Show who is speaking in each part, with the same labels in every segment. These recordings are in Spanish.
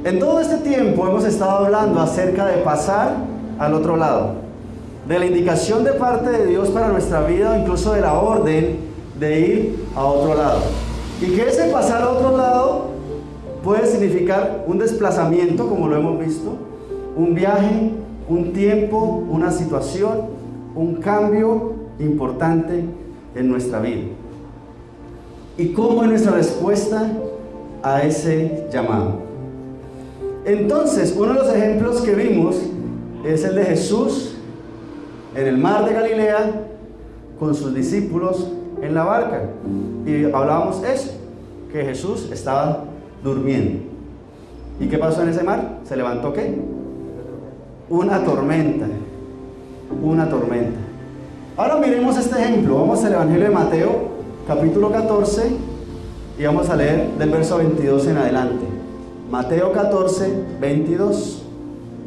Speaker 1: En todo este tiempo hemos estado hablando acerca de pasar al otro lado, de la indicación de parte de Dios para nuestra vida, o incluso de la orden de ir a otro lado. Y que ese pasar a otro lado puede significar un desplazamiento, como lo hemos visto, un viaje, un tiempo, una situación, un cambio importante en nuestra vida. ¿Y cómo es nuestra respuesta a ese llamado? Entonces, uno de los ejemplos que vimos es el de Jesús en el mar de Galilea con sus discípulos en la barca. Y hablábamos eso, que Jesús estaba durmiendo. ¿Y qué pasó en ese mar? ¿Se levantó qué? Una tormenta. Una tormenta. Ahora miremos este ejemplo. Vamos al Evangelio de Mateo, capítulo 14, y vamos a leer del verso 22 en adelante. Mateo 14, 22.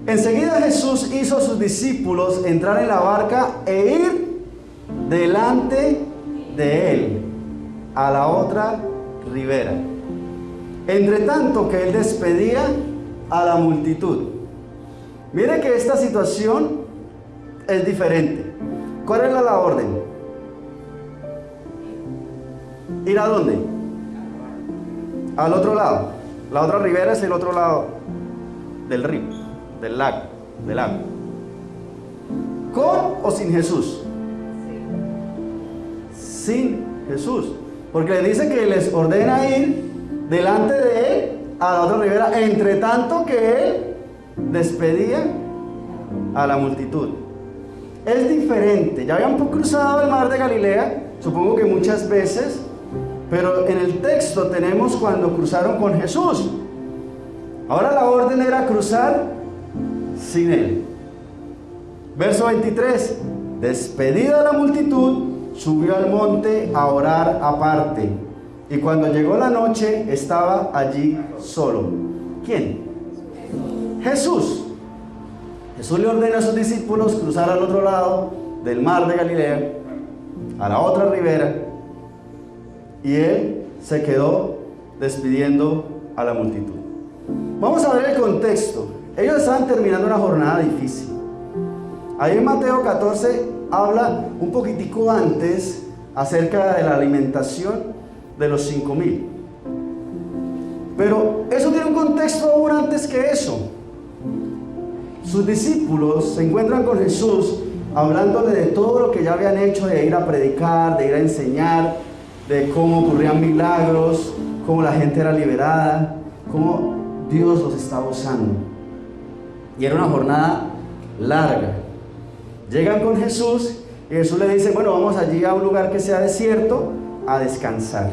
Speaker 1: Enseguida Jesús hizo a sus discípulos entrar en la barca e ir delante de él a la otra ribera, entre tanto que él despedía a la multitud. Mire que esta situación es diferente. ¿Cuál era la orden? ¿Ir a dónde? Al otro lado. La otra ribera es el otro lado del río, del lago, ¿Con o sin Jesús? Sin Jesús. Porque le dice que les ordena ir delante de él a la otra ribera, entre tanto que él despedía a la multitud. Es diferente. Ya habían cruzado el mar de Galilea, supongo que muchas veces, pero en el texto tenemos cuando cruzaron con Jesús. Ahora la orden era cruzar sin él. Verso 23. Despedida la multitud, subió al monte a orar aparte. Y cuando llegó la noche, estaba allí solo. ¿Quién? Jesús. Jesús le ordena a sus discípulos cruzar al otro lado del mar de Galilea, a la otra ribera. Y él se quedó despidiendo a la multitud. Vamos a ver el contexto. Ellos estaban terminando una jornada difícil. Ahí en Mateo 14 habla un poquitico antes acerca de la alimentación de los 5,000. Pero eso tiene un contexto aún antes que eso. Sus discípulos se encuentran con Jesús hablándole de todo lo que ya habían hecho, de ir a predicar, de ir a enseñar, de cómo ocurrían milagros, cómo la gente era liberada, cómo Dios los estaba usando. Y era una jornada larga. Llegan con Jesús y Jesús le dice: bueno, vamos allí a un lugar que sea desierto a descansar.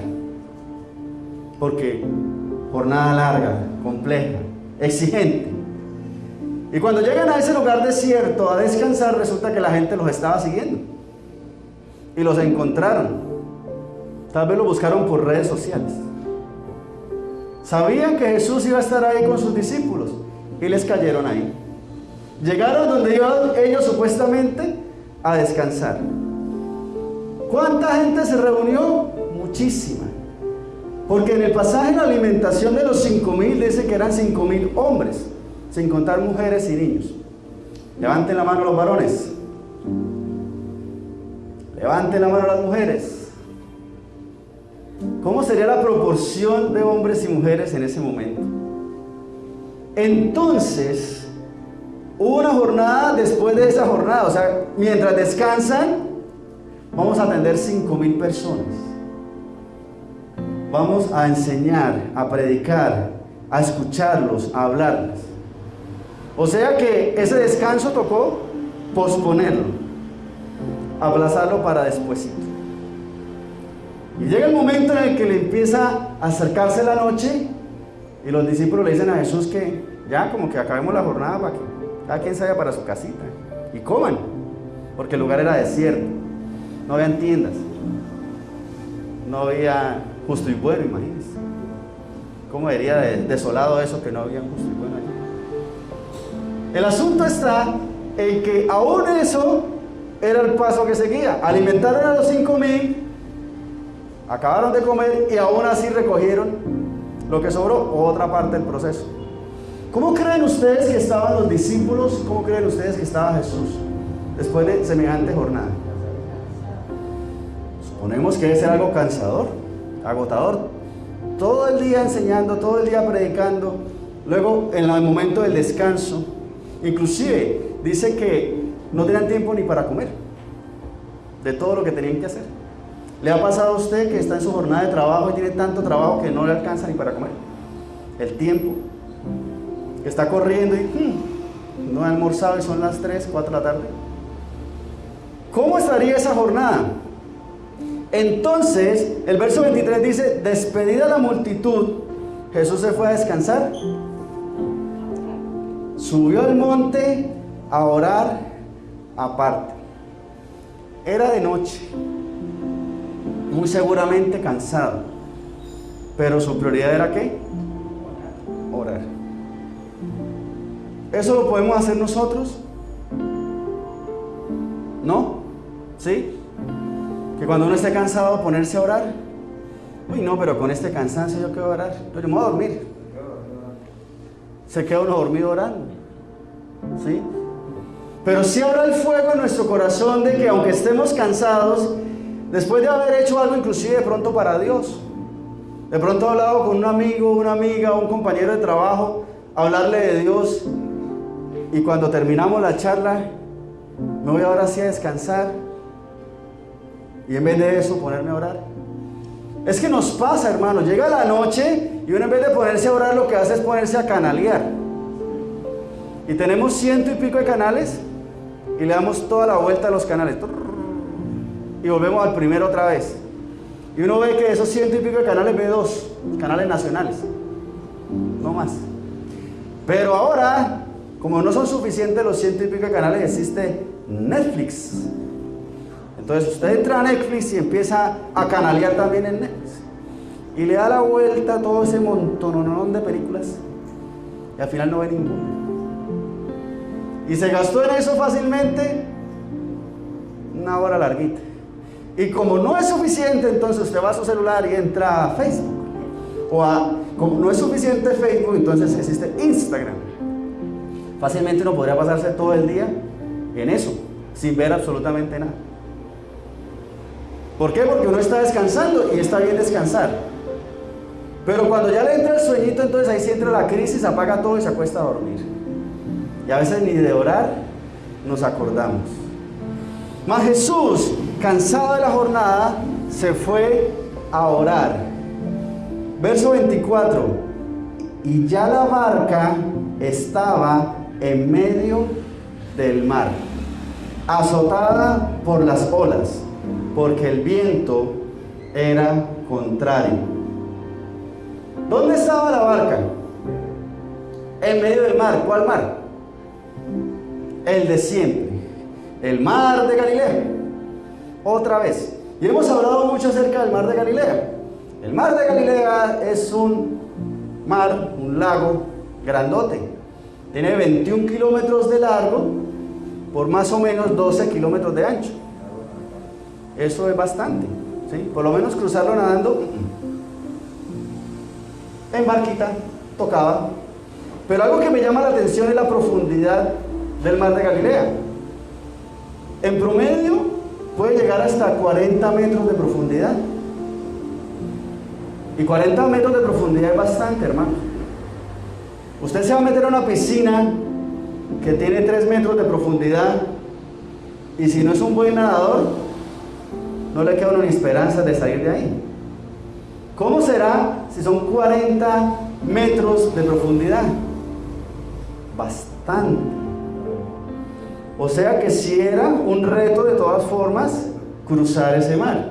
Speaker 1: Porque jornada larga, compleja, exigente. Y cuando llegan a ese lugar desierto a descansar, resulta que la gente los estaba siguiendo. Y los encontraron. Tal vez lo buscaron por redes sociales. Sabían que Jesús iba a estar ahí con sus discípulos y les cayeron ahí. Llegaron donde iban ellos supuestamente a descansar. ¿Cuánta gente se reunió? Muchísima. Porque en el pasaje de la alimentación de los 5,000 dice que eran 5,000 hombres, sin contar mujeres y niños. Levanten la mano los varones. Levanten la mano las mujeres. ¿Cómo sería la proporción de hombres y mujeres en ese momento? Entonces, hubo una jornada después de esa jornada. O sea, mientras descansan, vamos a atender 5,000 personas. Vamos a enseñar, a predicar, a escucharlos, a hablarles. O sea que ese descanso tocó posponerlo, aplazarlo para despuesito. Y llega el momento en el que le empieza a acercarse la noche y los discípulos le dicen a Jesús que ya como que acabemos la jornada para que cada quien se vaya para su casita y coman, porque el lugar era desierto, no habían tiendas, no había justo y bueno, imagínense. ¿Cómo sería desolado eso que no había justo y bueno allí? El asunto está en que aún eso era el paso que seguía. Alimentaron a los 5,000, acabaron de comer y aún así recogieron lo que sobró, otra parte del proceso. ¿Cómo creen ustedes que estaban los discípulos? ¿Cómo creen ustedes que estaba Jesús después de semejante jornada? Suponemos que debe ser algo cansador, agotador. Todo el día enseñando, todo el día predicando. Luego, en el momento del descanso, inclusive dice que no tenían tiempo ni para comer, de todo lo que tenían que hacer. ¿Le ha pasado a usted que está en su jornada de trabajo y tiene tanto trabajo que no le alcanza ni para comer? El tiempo, que está corriendo y no ha almorzado y son las 3, 4 de la tarde. ¿Cómo estaría esa jornada? Entonces, el verso 23 dice, despedida la multitud, Jesús se fue a descansar, subió al monte a orar aparte. Era de noche, muy seguramente cansado, pero su prioridad era ¿qué? Orar. ¿Eso lo podemos hacer nosotros? ¿No? ¿Sí? Que cuando uno esté cansado ponerse a orar. Uy, no, pero con este cansancio yo quiero orar. Pero me voy a dormir. Se queda uno dormido orando. ¿Sí? Pero sí habrá el fuego en nuestro corazón de que aunque estemos cansados, después de haber hecho algo inclusive de pronto para Dios, de pronto he hablado con un amigo, una amiga, un compañero de trabajo, hablarle de Dios, y cuando terminamos la charla, me voy ahora sí a descansar, y en vez de eso ponerme a orar. Es que nos pasa, hermano, llega la noche y uno en vez de ponerse a orar lo que hace es ponerse a canalear. Y tenemos 100 y pico de canales y le damos toda la vuelta a los canales y volvemos al primero otra vez. Y uno ve que esos 100 y pico de canales ve 2 canales nacionales, no más. Pero ahora, como no son suficientes los 100 y pico de canales, existe Netflix. Entonces usted entra a Netflix y empieza a canalear también en Netflix. Y le da la vuelta a todo ese montón de películas. Y al final no ve ninguna. Y se gastó en eso fácilmente una hora larguita. Y como no es suficiente, entonces usted va a su celular y entra a Facebook. Como no es suficiente Facebook, entonces existe Instagram. Fácilmente uno podría pasarse todo el día en eso, sin ver absolutamente nada. ¿Por qué? Porque uno está descansando y está bien descansar. Pero cuando ya le entra el sueñito, entonces ahí sí entra la crisis, apaga todo y se acuesta a dormir. Y a veces ni de orar nos acordamos. Mas Jesús, cansado de la jornada, se fue a orar. Verso 24. Y ya la barca estaba en medio del mar, azotada por las olas, porque el viento era contrario. ¿Dónde estaba la barca? En medio del mar. ¿Cuál mar? El de siempre. El mar de Galilea. Otra vez. Y hemos hablado mucho acerca del mar de Galilea. El mar de Galilea es un mar, un lago grandote. Tiene 21 kilómetros de largo por más o menos 12 kilómetros de ancho. Eso es bastante, ¿sí? Por lo menos cruzarlo nadando en barquita tocaba. Pero algo que me llama la atención es la profundidad del mar de Galilea. En promedio puede llegar hasta 40 metros de profundidad. Y 40 metros de profundidad es bastante, hermano. Usted se va a meter a una piscina que tiene 3 metros de profundidad y si no es un buen nadador, no le queda a uno ni esperanza de salir de ahí. ¿Cómo será si son 40 metros de profundidad? Bastante. O sea que sí era un reto de todas formas cruzar ese mar.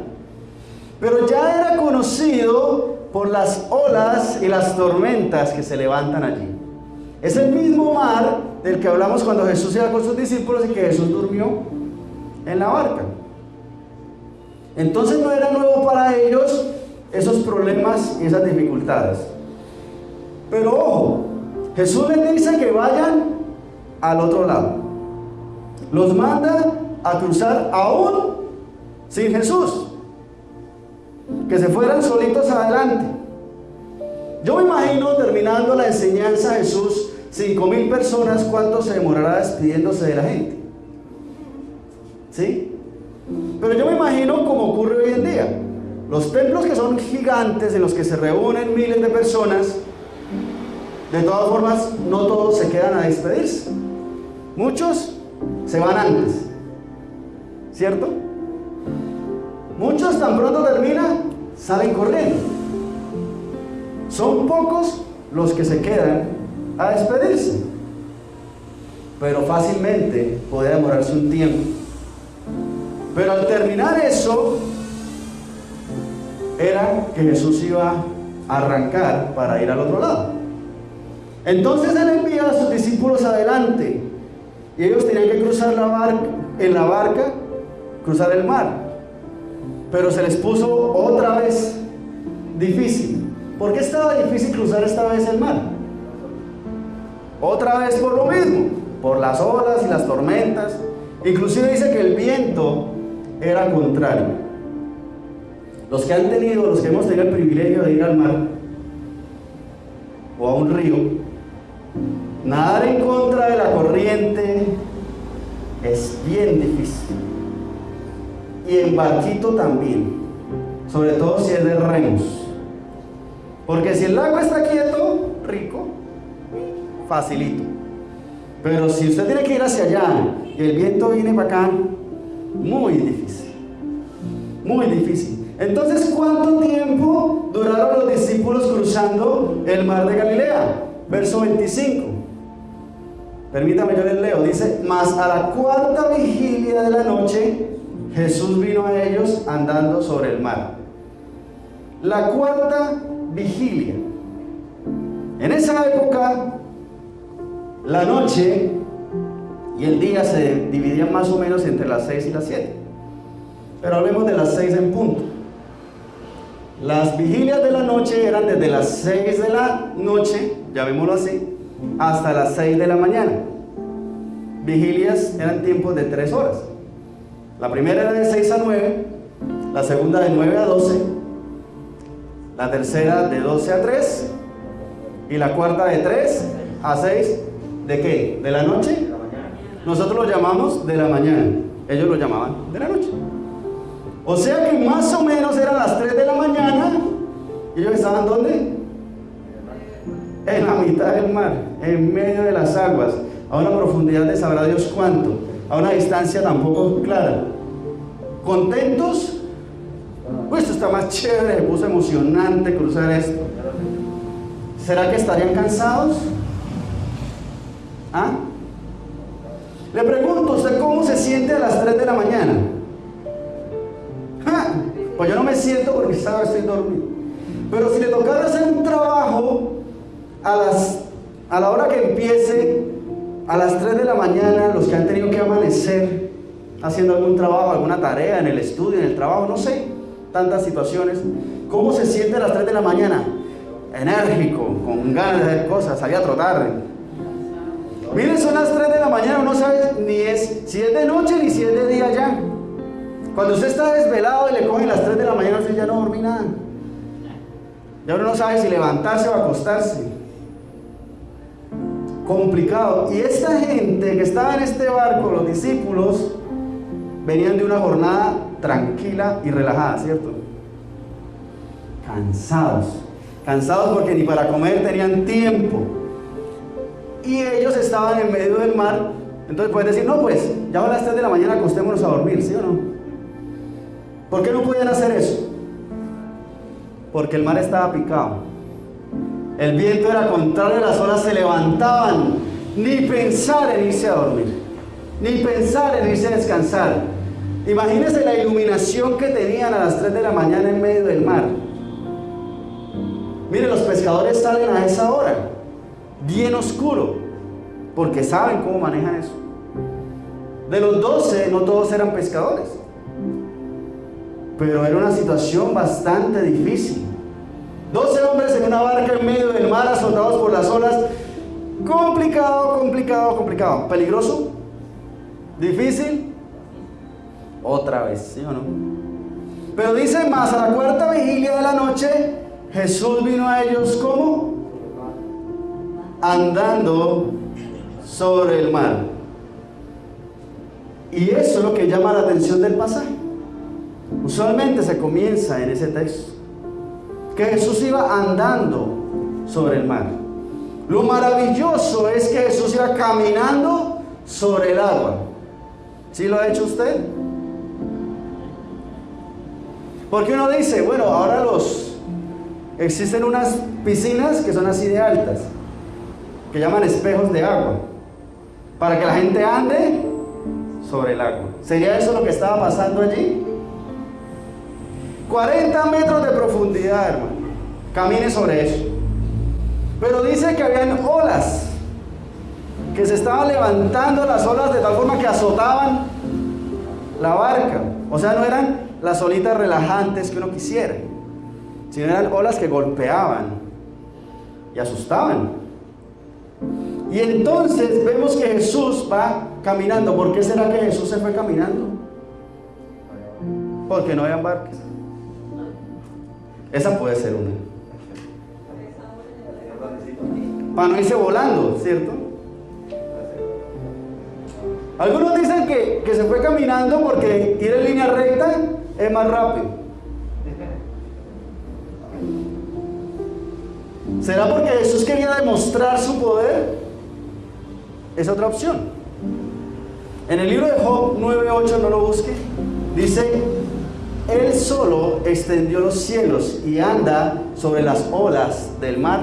Speaker 1: Pero ya era conocido por las olas y las tormentas que se levantan allí. Es el mismo mar del que hablamos cuando Jesús iba con sus discípulos y que Jesús durmió en la barca. Entonces no era nuevo para ellos esos problemas y esas dificultades. Pero ojo, Jesús les dice que vayan al otro lado. Los manda a cruzar aún sin Jesús. Que se fueran solitos adelante. Yo me imagino terminando la enseñanza Jesús 5.000 personas, ¿cuánto se demorará despidiéndose de la gente? ¿Sí? Pero yo me imagino como ocurre hoy en día. Los templos que son gigantes, en los que se reúnen miles de personas, de todas formas, no todos se quedan a despedirse. Muchos se van antes, ¿cierto? Muchos tan pronto termina, salen corriendo. Son pocos los que se quedan a despedirse. Pero fácilmente puede demorarse un tiempo. Pero al terminar eso, era que Jesús iba a arrancar para ir al otro lado. Entonces Él envía a sus discípulos adelante y ellos tenían que cruzar en la barca, cruzar el mar. Pero se les puso otra vez difícil. ¿Por qué estaba difícil cruzar esta vez el mar? Otra vez por lo mismo, por las olas y las tormentas. Inclusive dice que el viento era contrario. Los que hemos tenido el privilegio de ir al mar o a un río, nadar en contra de la corriente es bien difícil. Y en barquito también, sobre todo si es de remos. Porque si el lago está quieto, rico, facilito. Pero si usted tiene que ir hacia allá y el viento viene para acá, muy difícil. Muy difícil. Entonces, ¿cuánto tiempo duraron los discípulos cruzando el mar de Galilea? Verso 25. Permítame, yo les leo. Dice: mas a la cuarta vigilia de la noche, Jesús vino a ellos andando sobre el mar. La cuarta vigilia. En esa época, la noche y el día se dividían más o menos entre las 6 y las 7. Pero hablemos de las 6 en punto. Las vigilias de la noche eran desde las 6 de la noche, llamémoslo así, hasta las 6 de la mañana. Vigilias eran tiempos de 3 horas. La primera era de 6 a 9, la segunda de 9 a 12, la tercera de 12 a 3 y la cuarta de 3 a 6. ¿De qué? ¿De la noche? Nosotros lo llamamos de la mañana, ellos lo llamaban de la noche. O sea que más o menos eran las 3 de la mañana y ellos estaban ¿dónde? En la mitad del mar, en medio de las aguas, a una profundidad de sabrá Dios cuánto, a una distancia tampoco clara. ¿Contentos? Pues esto está más chévere, se puso emocionante cruzar esto. ¿Será que estarían cansados? ¿Ah? Le pregunto, ¿usted cómo se siente a las 3 de la mañana? ¡Ja! Pues yo no me siento porque estoy dormido. Pero si le tocara hacer un trabajo a la hora que empiece, a las 3 de la mañana, los que han tenido que amanecer haciendo algún trabajo, alguna tarea en el estudio, en el trabajo, no sé, tantas situaciones. ¿Cómo se siente a las 3 de la mañana? Enérgico, con ganas de hacer cosas, salir a trotar. Miren, son las 3 de la mañana, uno sabe si es de noche ni si es de día ya. Cuando usted está desvelado y le cogen las 3 de la mañana, usted ya no dormí nada. Ya uno no sabe si levantarse o acostarse. Complicado. Y esta gente que estaba en este barco, los discípulos, venían de una jornada tranquila y relajada, ¿cierto? Cansados porque ni para comer tenían tiempo. Y ellos estaban en medio del mar. Entonces pueden decir, no, pues ya a las 3 de la mañana acostémonos a dormir, ¿sí o no? ¿Por qué no podían hacer eso? Porque el mar estaba picado. El viento era contrario, las olas se levantaban. Ni pensar en irse a dormir, ni pensar en irse a descansar. Imagínense la iluminación que tenían a las 3 de la mañana en medio del mar. Miren, los pescadores salen a esa hora, bien oscuro, porque saben cómo manejan eso. De los 12, no todos eran pescadores, pero era una situación bastante difícil. 12 hombres en una barca en medio del mar, azotados por las olas. Complicado. ¿Peligroso? ¿Difícil? Otra vez, ¿sí o no? Pero dice más, a la cuarta vigilia de la noche, Jesús vino a ellos, ¿cómo? andando sobre el mar. Y eso es lo que llama la atención del pasaje. Usualmente se comienza en ese texto, que Jesús iba andando sobre el mar. Lo maravilloso es que Jesús iba caminando sobre el agua. ¿Sí lo ha hecho usted? Porque uno dice, bueno, ahora existen unas piscinas que son así de altas, que llaman espejos de agua, para que la gente ande sobre el agua. ¿Sería eso lo que estaba pasando allí? 40 metros de profundidad, hermano. Camine sobre eso. Pero dice que habían olas, que se estaban levantando las olas de tal forma que azotaban la barca. O sea, no eran las olitas relajantes que uno quisiera, sino eran olas que golpeaban y asustaban. Y entonces vemos que Jesús va caminando. ¿Por qué será que Jesús se fue caminando? Porque no habían barcas. Esa puede ser una. Para no irse volando, ¿cierto? Algunos dicen que se fue caminando porque ir en línea recta es más rápido. ¿Será porque Jesús quería demostrar su poder? Es otra opción. En el libro de Job 9:8, no lo busque, dice: Él solo extendió los cielos y anda sobre las olas del mar.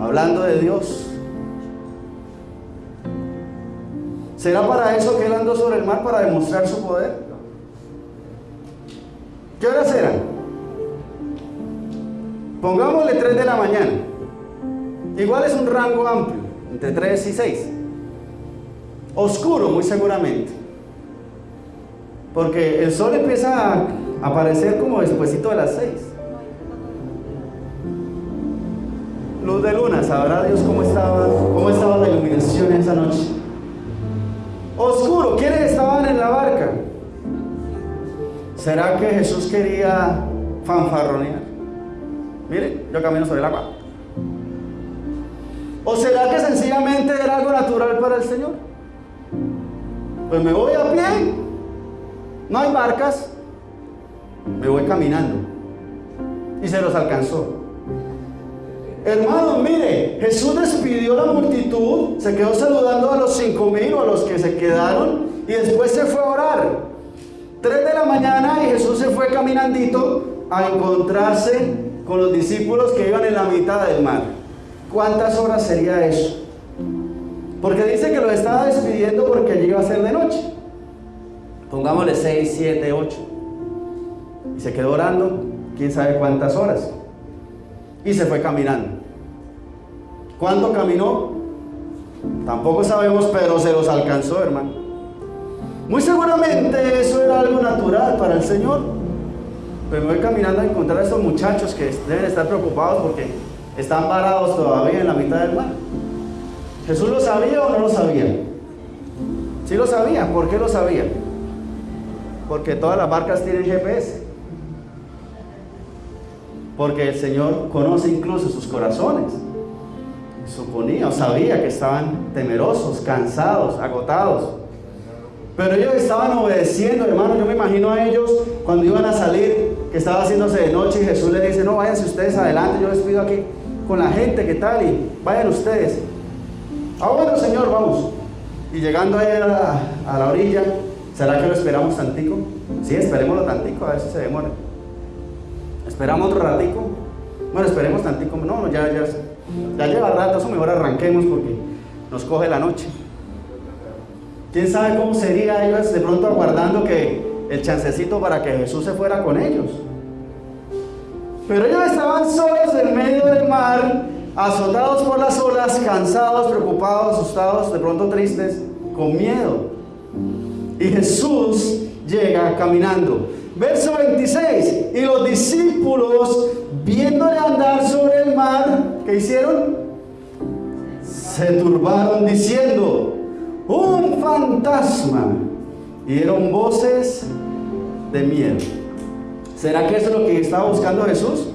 Speaker 1: Hablando de Dios. ¿Será para eso que Él andó sobre el mar, para demostrar su poder? ¿Qué horas eran? Pongámosle 3 de la mañana. Igual es un rango amplio, entre 3 y 6. Oscuro, muy seguramente. Porque el sol empieza a aparecer como despuesito de las 6. Luz de luna, sabrá Dios cómo estaba la iluminación esa noche. Oscuro, ¿quiénes estaban en la barca? ¿Será que Jesús quería fanfarronear? Miren, yo camino sobre el agua. ¿O será que sencillamente era algo natural para el Señor? Pues me voy a pie, no hay barcas, me voy caminando. Y se los alcanzó. Hermanos, mire, Jesús despidió a la multitud, se quedó saludando a los 5,000 o a los que se quedaron, y después se fue a orar. 3 de la mañana y Jesús se fue caminandito a encontrarse con los discípulos que iban en la mitad del mar. ¿Cuántas horas sería eso? Porque dice que lo estaba despidiendo porque allí iba a ser de noche. Pongámosle 6, 7, 8. Y se quedó orando, quién sabe cuántas horas. Y se fue caminando. ¿Cuánto caminó? Tampoco sabemos, pero se los alcanzó, hermano. Muy seguramente eso era algo natural para el Señor. Pero me voy caminando a encontrar a estos muchachos que deben estar preocupados porque están varados todavía en la mitad del mar. ¿Jesús lo sabía o no lo sabía? Sí lo sabía. ¿Por qué lo sabía? Porque todas las barcas tienen GPS. Porque el Señor conoce incluso sus corazones. Suponía o sabía que estaban temerosos, cansados, agotados. Pero ellos estaban obedeciendo, hermano. Yo me imagino a ellos cuando iban a salir, que estaba haciéndose de noche y Jesús les dice: no, váyanse ustedes adelante, yo les pido aquí con la gente, ¿qué tal? Y vayan ustedes. Ah, bueno, Señor, vamos. Y llegando ahí a la orilla, ¿será que lo esperamos tantico? Sí, esperémoslo tantico, a ver si se demora. ¿Esperamos otro ratico? Bueno, esperemos tantico. No, ya lleva rato, eso mejor arranquemos porque nos coge la noche. ¿Quién sabe cómo sería ellos de pronto aguardando que el chancecito para que Jesús se fuera con ellos? Pero ellos estaban solos en medio del mar, azotados por las olas, cansados, preocupados, asustados, de pronto tristes, con miedo. Y Jesús llega caminando. Verso 26, y los discípulos, viéndole andar sobre el mar, ¿qué hicieron? Se turbaron diciendo: ¡un fantasma! Y dieron voces de miedo. ¿Será que eso es lo que estaba buscando Jesús?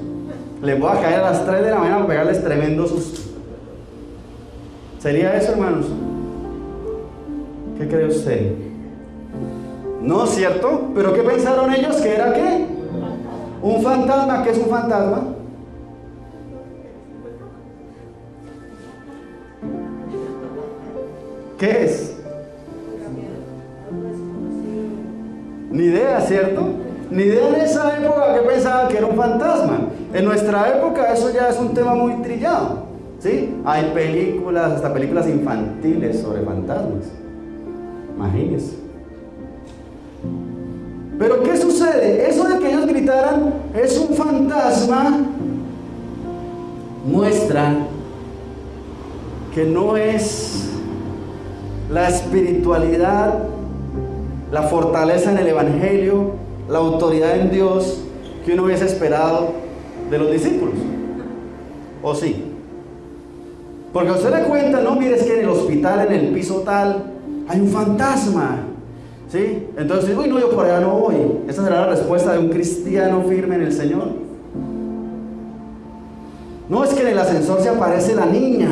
Speaker 1: les voy a caer a las 3 de la mañana para pegarles tremendo susto. ¿Sería eso, hermanos? ¿Qué cree usted? No, ¿cierto? ¿Pero qué pensaron ellos? ¿Que era qué? Un fantasma. ¿Qué es un fantasma? ¿Qué es? Ni idea, ¿cierto? Ni idea en esa época que pensaban que era un fantasma. En nuestra época eso ya es un tema muy trillado, ¿sí? Hay películas, hasta películas infantiles sobre fantasmas. Imagínense. Pero ¿qué sucede? Eso de que ellos gritaran es un fantasma muestra que no es la espiritualidad, la fortaleza en el Evangelio, la autoridad en Dios que uno hubiese esperado de los discípulos. ¿O sí? Porque a usted le cuenta, no, mire, es que en el hospital, en el piso tal, hay un fantasma, ¿sí? Entonces, uy, no, yo por allá no voy. Esa será la respuesta de un cristiano firme en el Señor. No, es que en el ascensor se aparece la niña.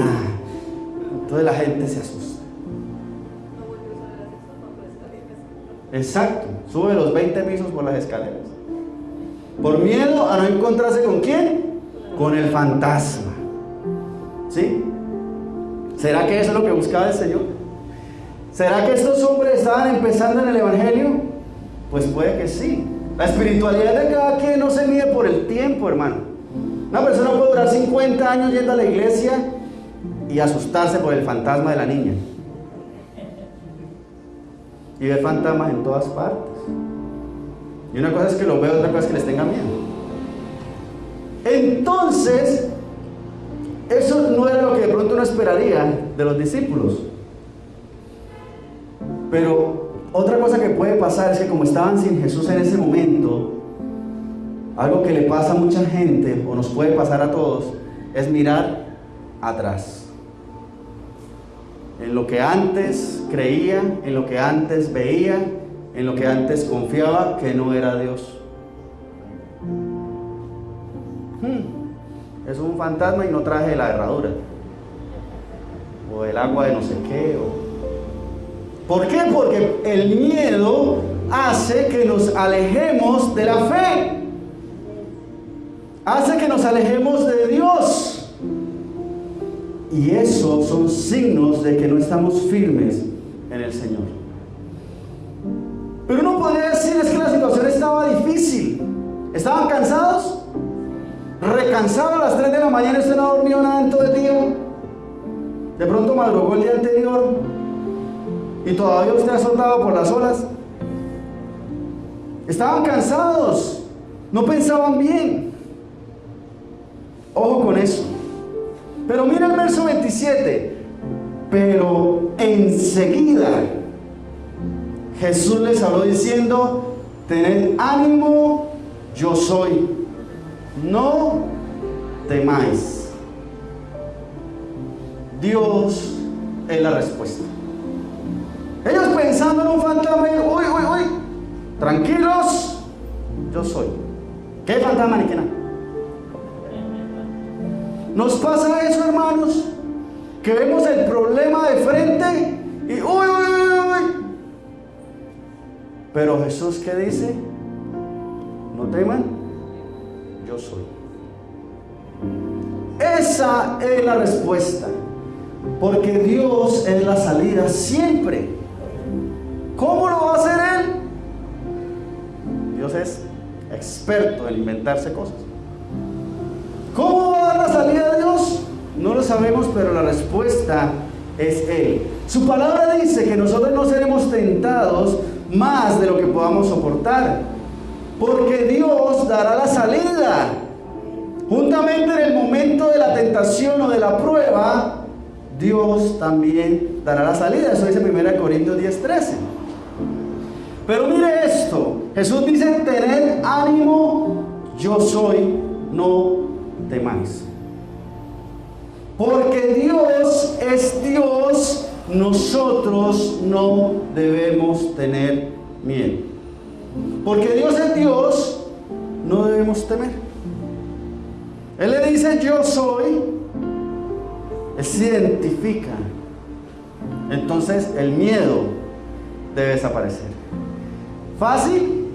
Speaker 1: Entonces la gente se asusta. Exacto, sube los 20 pisos por las escaleras. Por miedo a no encontrarse ¿con quién? Con el fantasma. ¿Sí? ¿Será que eso es lo que buscaba el Señor? ¿Será que estos hombres estaban empezando en el Evangelio? Pues puede que sí. La espiritualidad de cada quien no se mide por el tiempo, hermano. Una persona puede durar 50 años yendo a la iglesia y asustarse por el fantasma de la niña. Y ver fantasmas en todas partes. Y una cosa es que los veo, otra cosa es que les tenga miedo. Entonces, eso no era lo que de pronto uno esperaría de los discípulos. Pero otra cosa que puede pasar es que como estaban sin Jesús en ese momento, algo que le pasa a mucha gente, o nos puede pasar a todos, es mirar atrás. En lo que antes creía, en lo que antes veía, en lo que antes confiaba que no era Dios. Es un fantasma y no traje la herradura. O el agua de no sé qué. ¿Por qué? Porque el miedo hace que nos alejemos de la fe. Hace que nos alejemos de Dios. Y eso son signos de que no estamos firmes en el Señor. Pero uno podría decir, es que la situación estaba difícil. ¿Estaban cansados? ¿Recansados a las 3 de la mañana? ¿Usted no ha dormido nada en todo el día? De pronto madrugó el día anterior y todavía usted ha azotado por las olas. Estaban cansados, no pensaban bien. Ojo con eso. Pero mira el verso 27. Pero enseguida Jesús les habló diciendo: tened ánimo, yo soy, no temáis. Dios es la respuesta. Ellos pensando en un fantasma, uy, tranquilos, yo soy. ¿Qué fantasma ni qué nada? Nos pasa eso, hermanos, que vemos el problema de frente y uy. Pero Jesús, ¿qué dice? No teman, yo soy. Esa es la respuesta, porque Dios es la salida siempre. ¿Cómo lo va a hacer Él? Dios es experto en inventarse cosas. ¿Cómo va a dar la salida de Dios? No lo sabemos, pero la respuesta es Él. Su palabra dice que nosotros no seremos tentados más de lo que podamos soportar, porque Dios dará la salida. Juntamente en el momento de la tentación o de la prueba, Dios también dará la salida. Eso dice 1 Corintios 10:13. Pero mire esto, Jesús dice: tened ánimo, yo soy, no temáis. Porque Dios es Dios, nosotros no debemos tener miedo. Porque Dios es Dios, no debemos temer. Él le dice yo soy, él se identifica. Entonces el miedo debe desaparecer. ¿Fácil?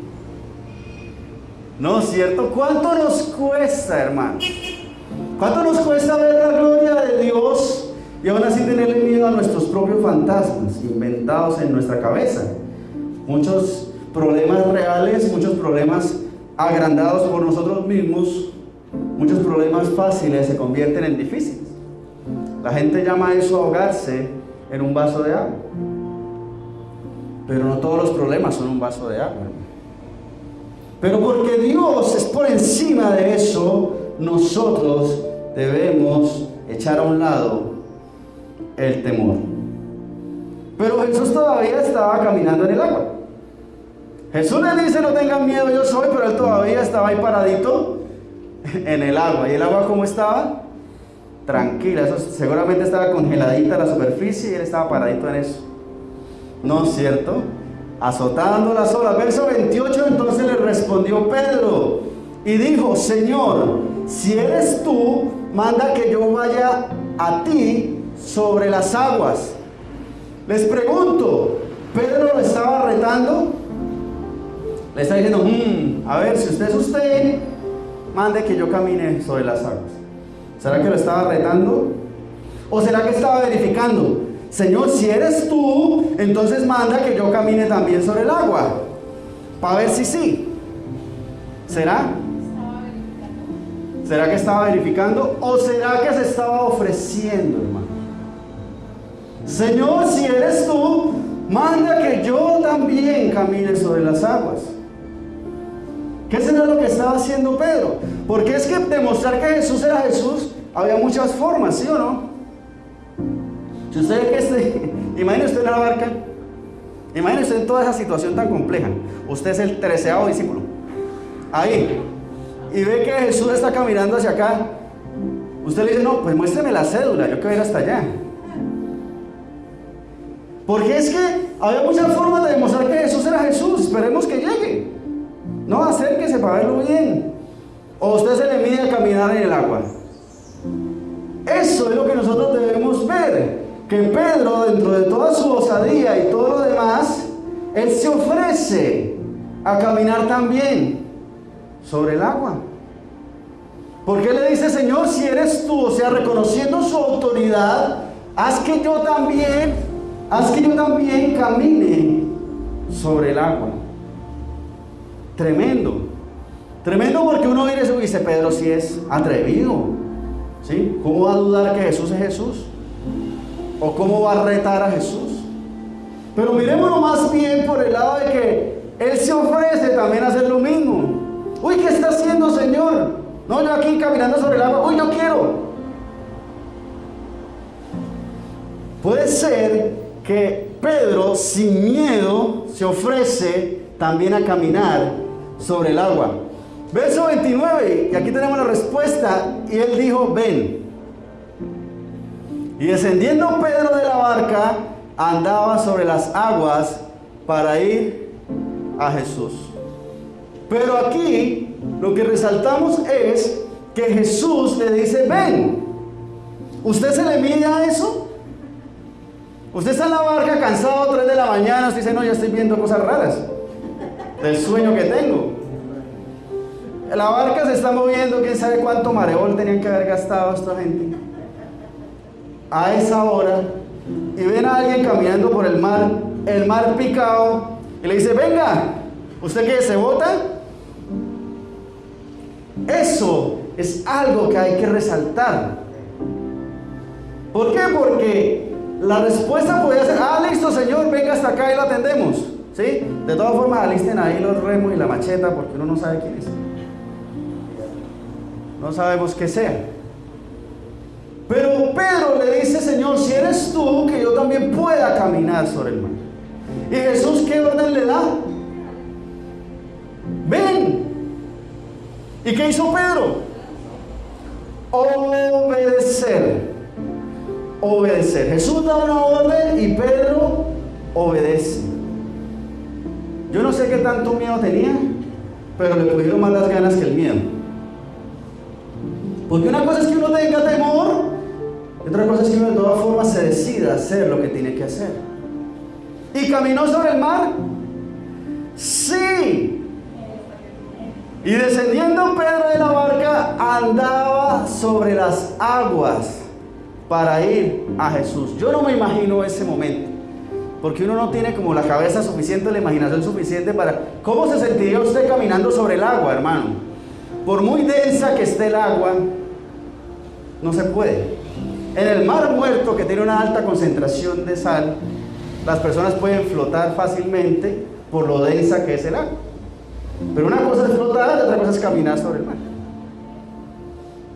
Speaker 1: ¿No es cierto? ¿Cuánto nos cuesta, hermanos? ¿Cuánto nos cuesta ver la gloria de Dios y aún así tenerle miedo a nuestros propios fantasmas inventados en nuestra cabeza? Muchos problemas reales, muchos problemas agrandados por nosotros mismos, muchos problemas fáciles se convierten en difíciles. La gente llama eso ahogarse en un vaso de agua. Pero no todos los problemas son un vaso de agua. Pero porque Dios es por encima de eso, nosotros debemos echar a un lado el temor. Pero Jesús todavía estaba caminando en el agua. Jesús le dice no tengan miedo, yo soy, pero él todavía estaba ahí paradito en el agua. ¿Y el agua cómo estaba? Tranquila, eso seguramente estaba congeladita la superficie y él estaba paradito en eso. ¿No es cierto? Azotando las olas. Verso 28, entonces le respondió Pedro y dijo, Señor, si eres tú, manda que yo vaya a ti sobre las aguas. Les pregunto, ¿Pedro lo estaba retando? Le está diciendo, a ver, si usted es usted, mande que yo camine sobre las aguas. ¿Será que lo estaba retando? ¿O será que estaba verificando? Señor, si eres tú, entonces manda que yo camine también sobre el agua. Para ver si sí. ¿Será? ¿Será que estaba verificando? ¿O será que se estaba ofreciendo, hermano? Señor, si eres tú, manda que yo también camine sobre las aguas. ¿Qué será lo que estaba haciendo Pedro? Porque es que demostrar que Jesús era Jesús, había muchas formas, ¿sí o no? Si usted ve que imagine usted en la barca, imagine usted en toda esa situación tan compleja, usted es el 13º discípulo, ahí, y ve que Jesús está caminando hacia acá, usted le dice, no, pues muéstreme la cédula, yo quiero ir hasta allá. Porque es que había muchas formas de demostrar que Jesús era Jesús, esperemos que llegue. No, acérquese para verlo bien. O usted se le mide a caminar en el agua. Eso es lo que nosotros debemos ver. Que Pedro, dentro de toda su osadía y todo lo demás, él se ofrece a caminar también sobre el agua. Porque él le dice, Señor, si eres tú, o sea, reconociendo su autoridad, haz que yo también camine sobre el agua. Tremendo. Tremendo porque uno mira eso y dice, Pedro sí es atrevido. ¿Sí? ¿Cómo va a dudar que Jesús es Jesús? ¿O cómo va a retar a Jesús? Pero mirémoslo más bien por el lado de que Él se ofrece también a hacer lo mismo. Uy, ¿qué está haciendo, Señor? No, yo aquí caminando sobre el agua. Uy, yo quiero. Puede ser que Pedro, sin miedo, se ofrece también a caminar sobre el agua. Verso 29, y aquí tenemos la respuesta, y él dijo, ven. Y descendiendo Pedro de la barca, andaba sobre las aguas para ir a Jesús. Pero aquí lo que resaltamos es que Jesús le dice, ven. ¿Usted se le mide a eso? Usted está en la barca cansado, 3 de la mañana, usted dice, no, ya estoy viendo cosas raras del sueño que tengo. La barca se está moviendo, quién sabe cuánto mareol tenían que haber gastado esta gente a esa hora, y ven a alguien caminando por el mar picado, y le dice, venga, ¿usted qué, se bota? Eso es algo que hay que resaltar. ¿Por qué? Porque la respuesta podría ser, listo, Señor, venga hasta acá y lo atendemos, ¿sí? De todas formas, alisten ahí los remos y la macheta, porque uno no sabe quién es. No sabemos qué sea. Pero Pedro le dice, Señor, si eres tú, que yo también pueda caminar sobre el mar. ¿Y Jesús qué orden le da? Ven. ¿Y qué hizo Pedro? Obedecer. Obedecer. Jesús da una orden y Pedro obedece. Yo no sé qué tanto miedo tenía, pero le pusieron más las ganas que el miedo. Porque una cosa es que uno tenga temor, y otra cosa es que uno de todas formas se decida a hacer lo que tiene que hacer. ¿Y caminó sobre el mar? Sí. Y descendiendo Pedro de la barca, andaba sobre las aguas para ir a Jesús. Yo no me imagino ese momento, porque uno no tiene como la cabeza suficiente, la imaginación suficiente para... ¿Cómo se sentiría usted caminando sobre el agua, hermano? Por muy densa que esté el agua, no se puede. En el mar muerto, que tiene una alta concentración de sal, las personas pueden flotar fácilmente por lo densa que es el agua. Pero una cosa es flotar y otra cosa es caminar sobre el mar.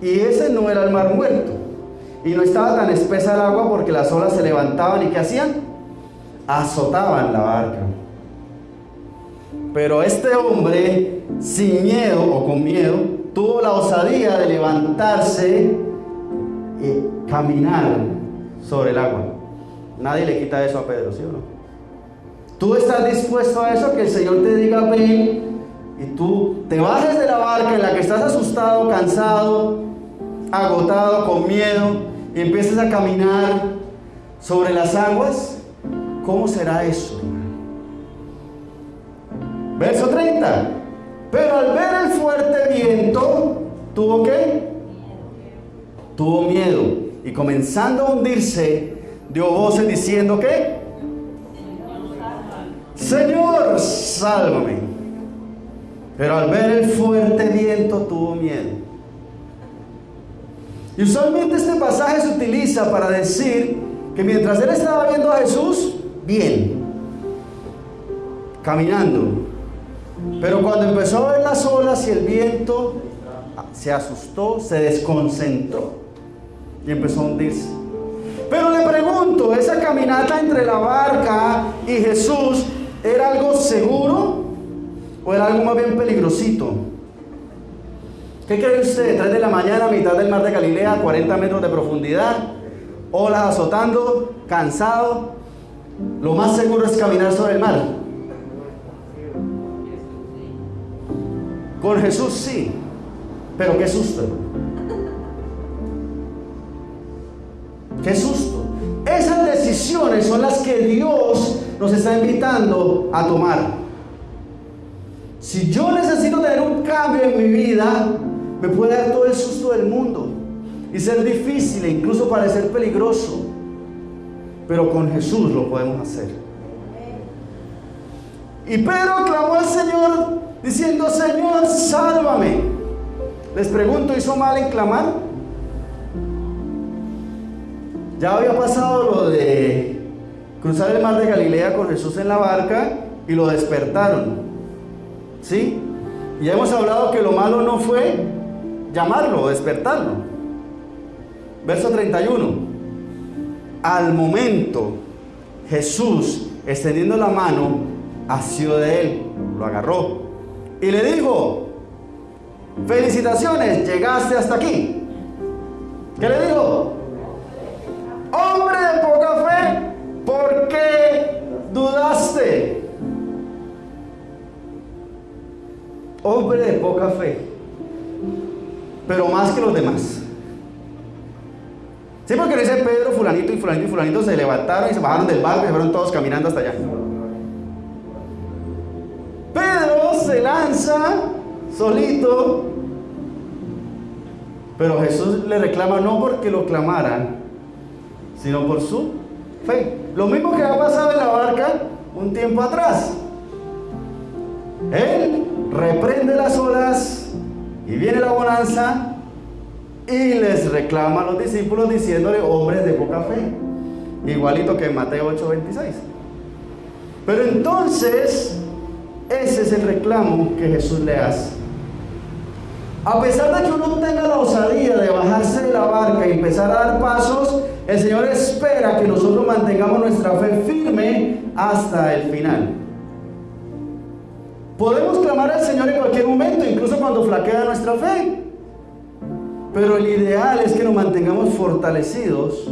Speaker 1: Y ese no era el mar muerto. Y no estaba tan espesa el agua porque las olas se levantaban y ¿qué hacían? Azotaban la barca. Pero este hombre, sin miedo o con miedo, tuvo la osadía de levantarse y caminar sobre el agua. Nadie le quita eso a Pedro, ¿sí o no? ¿Tú estás dispuesto a eso? Que el Señor te diga ven y tú te bajes de la barca en la que estás asustado, cansado, agotado, con miedo, y empieces a caminar sobre las aguas. ¿Cómo será eso? Verso 30. Pero al ver el fuerte viento, ¿tuvo qué? Tuvo miedo. Y comenzando a hundirse, dio voces diciendo ¿qué? Señor, sálvame. Pero al ver el fuerte viento, tuvo miedo. Y usualmente este pasaje se utiliza para decir que mientras él estaba viendo a Jesús, bien, caminando. Pero cuando empezó a ver las olas y el viento, se asustó, se desconcentró y empezó a hundirse. Pero le pregunto, ¿esa caminata entre la barca y Jesús era algo seguro o era algo más bien peligrosito? ¿Qué cree usted? 3 de la mañana, mitad del mar de Galilea, 40 metros de profundidad, olas azotando, cansado. Lo más seguro es caminar sobre el mar. Con Jesús sí, pero qué susto. Qué susto. Esas decisiones son las que Dios nos está invitando a tomar. Si yo necesito tener un cambio en mi vida, me puede dar todo el susto del mundo y ser difícil e incluso parecer peligroso, pero con Jesús lo podemos hacer. Y Pedro clamó al Señor diciendo: Señor, sálvame. Les pregunto, ¿hizo mal en clamar? Ya había pasado lo de cruzar el mar de Galilea con Jesús en la barca y lo despertaron, ¿sí? Y ya hemos hablado que lo malo no fue llamarlo o despertarlo. Verso 31. Al momento, Jesús, extendiendo la mano, asió de él, lo agarró y le dijo: felicitaciones, llegaste hasta aquí. ¿Qué le dijo? Hombre de poca fe, ¿por qué dudaste? Hombre de poca fe, pero más que los demás. Sí, porque dice Pedro, fulanito y fulanito y fulanito se levantaron y se bajaron del barco y se fueron todos caminando hasta allá. Pedro se lanza solito, pero Jesús le reclama no porque lo clamaran, sino por su fe. Lo mismo que ha pasado en la barca un tiempo atrás. Él reprende las olas y viene la bonanza y les reclama a los discípulos diciéndole: hombres de poca fe, igualito que en Mateo 8:26. Pero entonces ese es el reclamo que Jesús le hace. A pesar de que uno tenga la osadía de bajarse de la barca y empezar a dar pasos, el Señor espera que nosotros mantengamos nuestra fe firme hasta el final. Podemos clamar al Señor en cualquier momento, incluso cuando flaquea nuestra fe. Pero el ideal es que nos mantengamos fortalecidos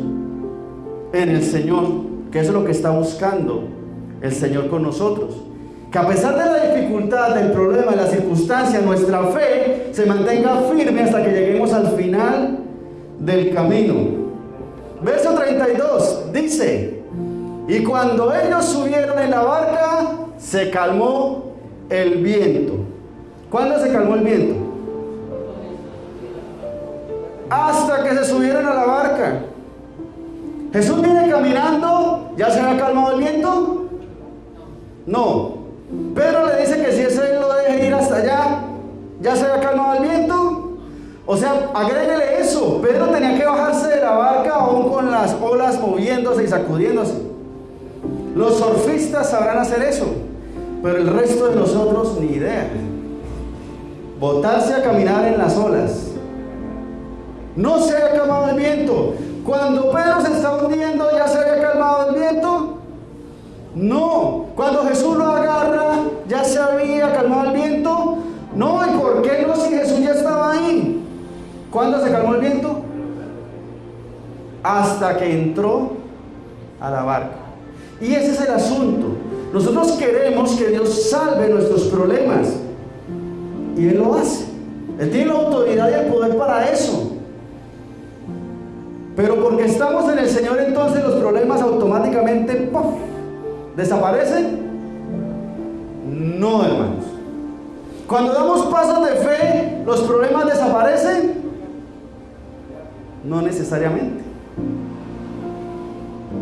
Speaker 1: en el Señor, que eso es lo que está buscando el Señor con nosotros. Que a pesar de la dificultad, del problema, de la circunstancia, nuestra fe se mantenga firme hasta que lleguemos al final del camino. Verso 32 dice: y cuando ellos subieron en la barca, se calmó el viento. ¿Cuándo se calmó el viento? Hasta que se subieron a la barca. Jesús viene caminando, ¿ya se había calmado el viento? No. Pedro le dice que si él lo deja ir hasta allá, ¿ya se había calmado el viento? O sea, agréguele eso. Pedro tenía que bajarse de la barca aún con las olas moviéndose y sacudiéndose. Los surfistas sabrán hacer eso, pero el resto de nosotros ni idea. Botarse a caminar en las olas. No se había calmado el viento. Cuando Pedro se está hundiendo, ¿ya se había calmado el viento? No. Cuando Jesús lo agarra, ¿ya se había calmado el viento? No. ¿Y por qué no si Jesús ya estaba ahí? ¿Cuándo se calmó el viento? Hasta que entró a la barca. Y ese es el asunto. Nosotros queremos que Dios salve nuestros problemas. Y Él lo hace. Él tiene la autoridad y el poder para eso. Pero porque estamos en el Señor, entonces los problemas automáticamente ¡puf!, ¿desaparecen? No, hermanos. Cuando damos pasos de fe, ¿los problemas desaparecen? No necesariamente.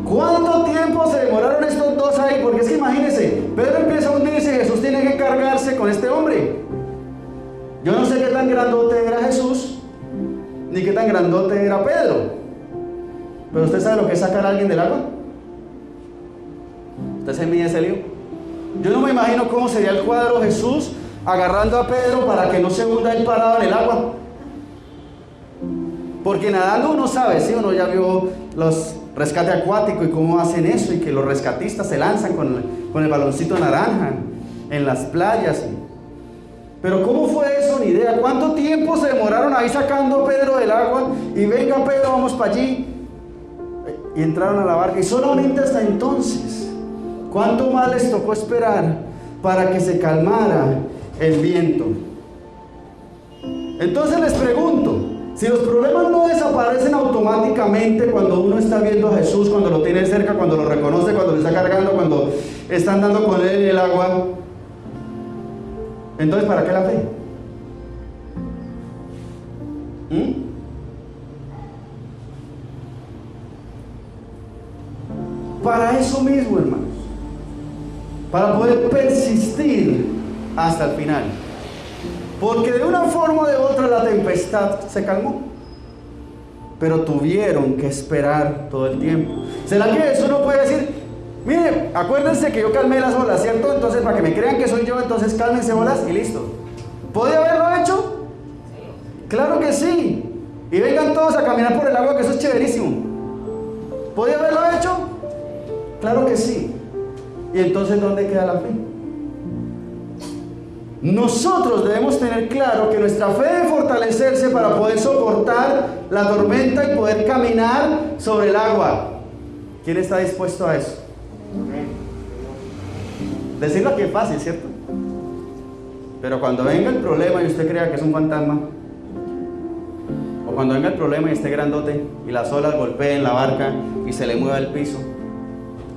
Speaker 1: ¿Cuánto tiempo se demoraron estos dos ahí? Porque es que imagínense, Pedro empieza a hundirse y Jesús tiene que cargarse con este hombre. Yo no sé qué tan grandote era Jesús, ni qué tan grandote era Pedro. Pero usted sabe lo que es sacar a alguien del agua. Usted se mide ese lío. Yo no me imagino cómo sería el cuadro Jesús agarrando a Pedro para que no se hunda él parado en el agua. Porque nadando uno sabe, ¿sí? Uno ya vio los rescate acuático y cómo hacen eso, y que los rescatistas se lanzan con el baloncito naranja en las playas. Pero ¿cómo fue eso? Ni idea. ¿Cuánto tiempo se demoraron ahí sacando a Pedro del agua? Y venga Pedro, vamos para allí. Y entraron a la barca. Y solamente hasta entonces, ¿cuánto más les tocó esperar para que se calmara el viento? Entonces les pregunto, si los problemas no desaparecen automáticamente cuando uno está viendo a Jesús, cuando lo tiene cerca, cuando lo reconoce, cuando lo está cargando, cuando está andando con él en el agua, entonces ¿para qué la fe? Para eso mismo, hermanos, para poder persistir hasta el final. Porque de una forma o de otra la tempestad se calmó, pero tuvieron que esperar todo el tiempo. ¿Será que eso no puede decir, mire, acuérdense que yo calmé las olas, ¿cierto? Entonces para que me crean que soy yo, entonces cálmense olas y listo? ¿Puede haberlo hecho? Claro que sí. Y vengan todos a caminar por el agua, que eso es chéverísimo. ¿Puede haberlo hecho? Claro que sí. ¿Y entonces dónde queda la fe? Nosotros debemos tener claro que nuestra fe debe fortalecerse para poder soportar la tormenta y poder caminar sobre el agua. ¿Quién está dispuesto a eso? Decirlo aquí es fácil, ¿cierto? Pero cuando venga el problema y usted crea que es un fantasma, o cuando venga el problema y esté grandote y las olas golpeen la barca y se le mueva el piso,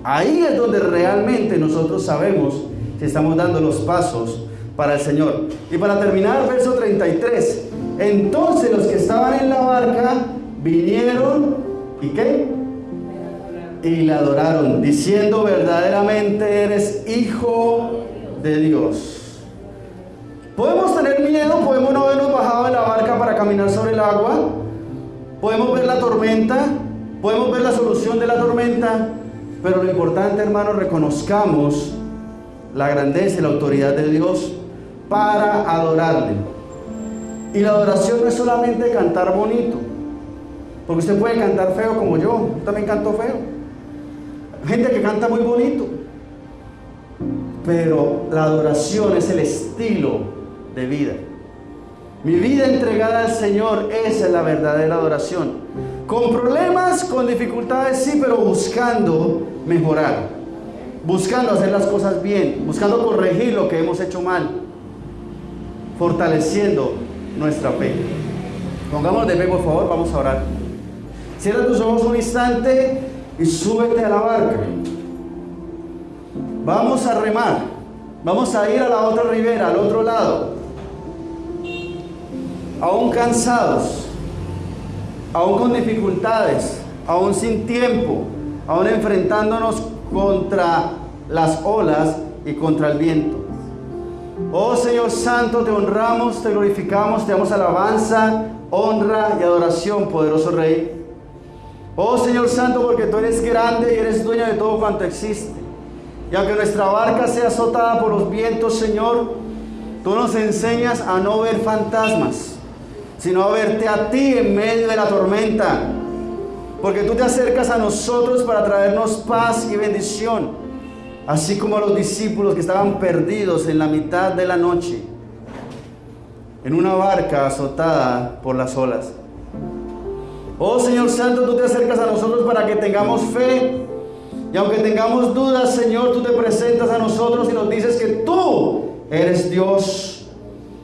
Speaker 1: ahí es donde realmente nosotros sabemos si estamos dando los pasos para el Señor. Y para terminar, verso 33. Entonces los que estaban en la barca vinieron, ¿y qué? Y le adoraron, diciendo, verdaderamente eres Hijo de Dios. Podemos tener miedo, podemos no habernos bajado de la barca para caminar sobre el agua, podemos ver la tormenta, podemos ver la solución de la tormenta, pero lo importante, hermanos, reconozcamos la grandeza y la autoridad de Dios para adorarle. Y la adoración no es solamente cantar bonito, porque usted puede cantar feo como yo también canto feo. Gente que canta muy bonito, pero la adoración es el estilo de vida. Mi vida entregada al Señor, esa es la verdadera adoración. Con problemas, con dificultades, sí, pero buscando mejorar, buscando hacer las cosas bien, buscando corregir lo que hemos hecho mal, fortaleciendo nuestra fe. Pongámonos de pie, por favor, vamos a orar. Cierra tus ojos un instante y súbete a la barca. Vamos a remar, vamos a ir a la otra ribera, al otro lado. Aún cansados, aún con dificultades, aún sin tiempo, aún enfrentándonos contra las olas y contra el viento. Oh Señor Santo, te honramos, te glorificamos, te damos alabanza, honra y adoración, poderoso Rey. Oh Señor Santo, porque tú eres grande y eres dueño de todo cuanto existe. Y aunque nuestra barca sea azotada por los vientos, Señor, tú nos enseñas a no ver fantasmas, sino a verte a ti en medio de la tormenta. Porque tú te acercas a nosotros para traernos paz y bendición, así como a los discípulos que estaban perdidos en la mitad de la noche, en una barca azotada por las olas. Oh Señor Santo, tú te acercas a nosotros para que tengamos fe. Y aunque tengamos dudas, Señor, tú te presentas a nosotros y nos dices que tú eres Dios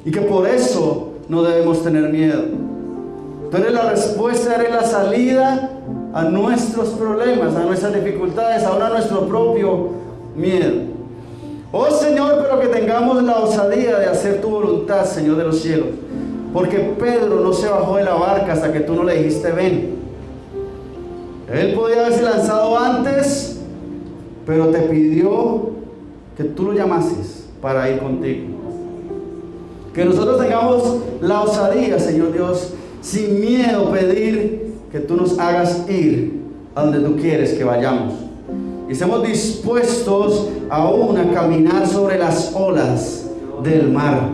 Speaker 1: y que por eso no debemos tener miedo. Tú eres la respuesta, eres la salida a nuestros problemas, a nuestras dificultades, aún a nuestro propio miedo. Oh Señor, pero que tengamos la osadía de hacer tu voluntad, Señor de los cielos. Porque Pedro no se bajó de la barca hasta que tú no le dijiste ven. Él podía haberse lanzado antes, pero te pidió que tú lo llamases para ir contigo. Que nosotros tengamos la osadía, Señor Dios, sin miedo pedir que tú nos hagas ir a donde tú quieres que vayamos. Y estemos dispuestos aún a caminar sobre las olas del mar.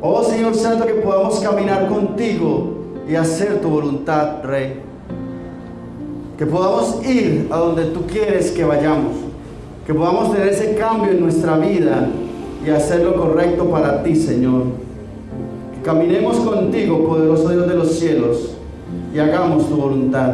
Speaker 1: Oh Señor Santo, que podamos caminar contigo y hacer tu voluntad, Rey. Que podamos ir a donde tú quieres que vayamos. Que podamos tener ese cambio en nuestra vida y hacer lo correcto para ti, Señor. Que caminemos contigo, poderoso Dios de los cielos, y hagamos tu voluntad.